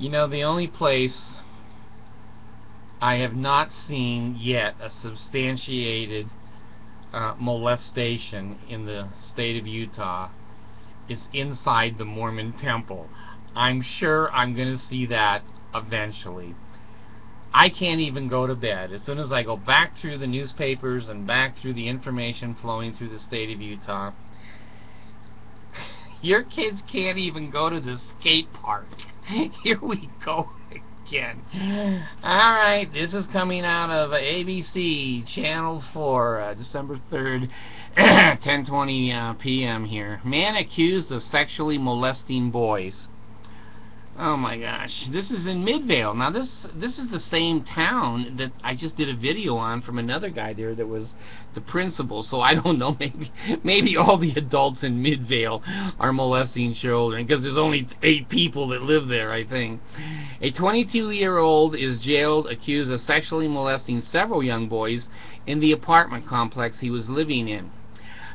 You know, the only place I have not seen yet a substantiated molestation in the state of Utah is inside the Mormon temple. I'm sure I'm going to see that eventually. I can't even go to bed. As soon as I go back through the newspapers and back through the information flowing through the state of Utah, your kids can't even go to the skate park. Here we go again. Alright, this is coming out of ABC, Channel 4, December 3rd, 10:20 p.m. here. Man accused of sexually molesting boys. Oh my gosh, this is in Midway. Now this is the same town that I just did a video on from another guy there that was the principal. So I don't know, maybe all the adults in Midway are molesting children, because there's only 8 people that live there, I think. A 22-year-old is jailed accused of sexually molesting several young boys in the apartment complex he was living in.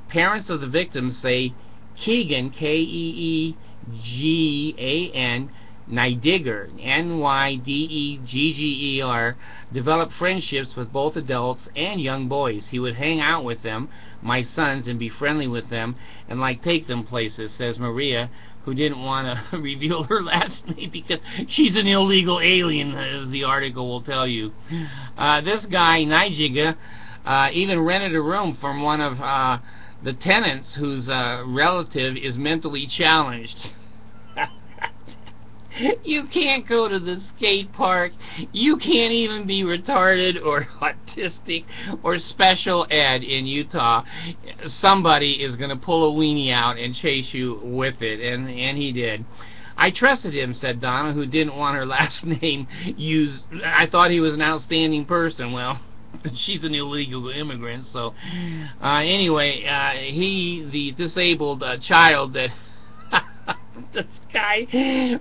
Parents of the victims say Keegan, K-E-E-G-A-N, Nydegger, N-Y-D-E-G-G-E-R, developed friendships with both adults and young boys. He would hang out with them, my sons, and be friendly with them, and like take them places, says Maria, who didn't want to reveal her last name because she's an illegal alien, as the article will tell you. This guy, Nydegger, even rented a room from one of the tenants whose relative is mentally challenged. You can't go to the skate park. You can't even be retarded or autistic or special ed in Utah. Somebody is going to pull a weenie out and chase you with it, and he did. I trusted him, said Donna, who didn't want her last name used. I thought he was an outstanding person. Well, she's an illegal immigrant, so anyway, the disabled child that this guy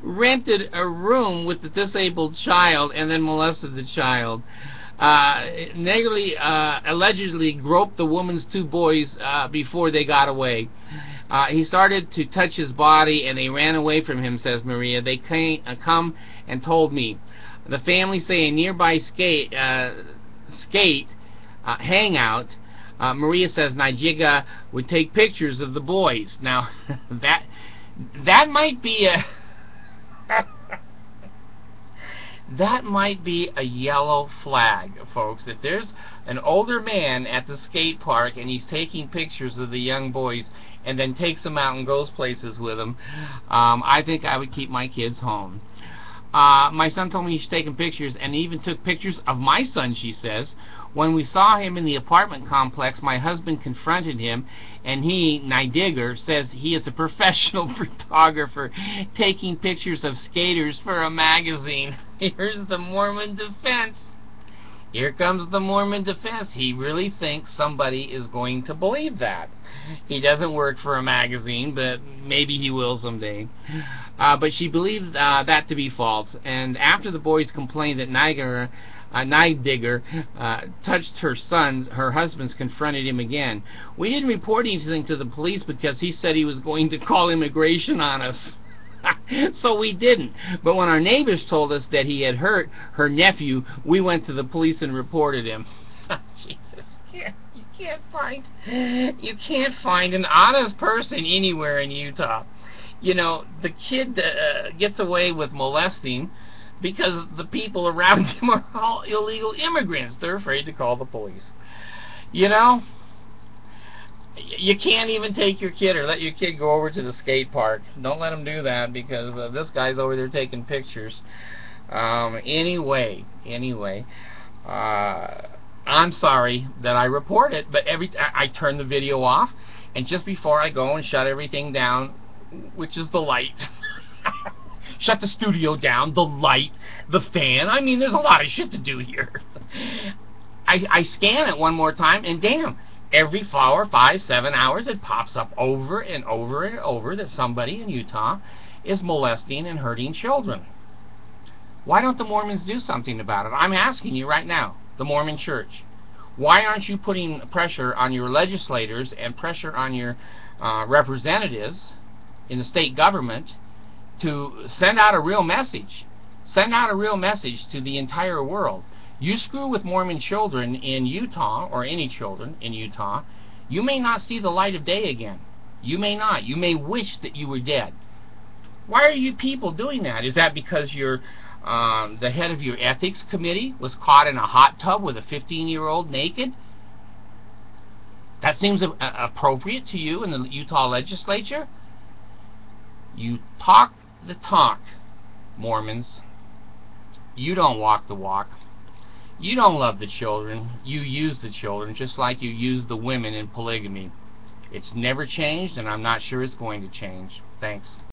rented a room with the disabled child and then molested the child. Allegedly groped the woman's 2 boys before they got away. He started to touch his body and they ran away from him, says Maria. They come and told me. The family say a nearby skate hangout. Maria says Nydegger would take pictures of the boys. Now that might be a that might be a yellow flag, folks. If there's an older man at the skate park and he's taking pictures of the young boys and then takes them out and goes places with them, I think I would keep my kids home. My son told me he's taking pictures, and he even took pictures of my son, she says. When we saw him in the apartment complex, my husband confronted him, and he, Nydegger, says he is a professional photographer taking pictures of skaters for a magazine. Here's the Mormon defense. Here comes the Mormon defense. He really thinks somebody is going to believe that. He doesn't work for a magazine, but maybe he will someday. But she believed that to be false. And after the boys complained that Nydegger touched her husband's confronted him again. We didn't report anything to the police because he said he was going to call immigration on us. So we didn't. But when our neighbors told us that he had hurt her nephew, we went to the police and reported him. Jesus, you can't find an honest person anywhere in Utah. You know, the kid gets away with molesting because the people around him are all illegal immigrants. They're afraid to call the police. You know, you can't even take your kid or let your kid go over to the skate park. Don't let him do that because this guy's over there taking pictures. Anyway, I'm sorry that I report it, but I turn the video off, and just before I go and shut everything down, which is the light, shut the studio down, the light, the fan. I mean, there's a lot of shit to do here. I scan it one more time, and damn, every 4, 5, 7 hours it pops up over and over and over that somebody in Utah is molesting and hurting children. Why don't the Mormons do something about it? I'm asking you right now, the Mormon Church. Why aren't you putting pressure on your legislators and pressure on your representatives in the state government to send out a real message Send out a real message to the entire world. You screw with Mormon children in Utah, or any children in Utah, you may not see the light of day again. You may not. You may wish that you were dead. Why are you people doing that? Is that because you're the head of your ethics committee was caught in a hot tub with a 15-year-old naked? That seems appropriate to you in the Utah legislature? You talk the talk, Mormons. You don't walk the walk. You don't love the children. You use the children just like you use the women in polygamy. It's never changed, and I'm not sure it's going to change. Thanks.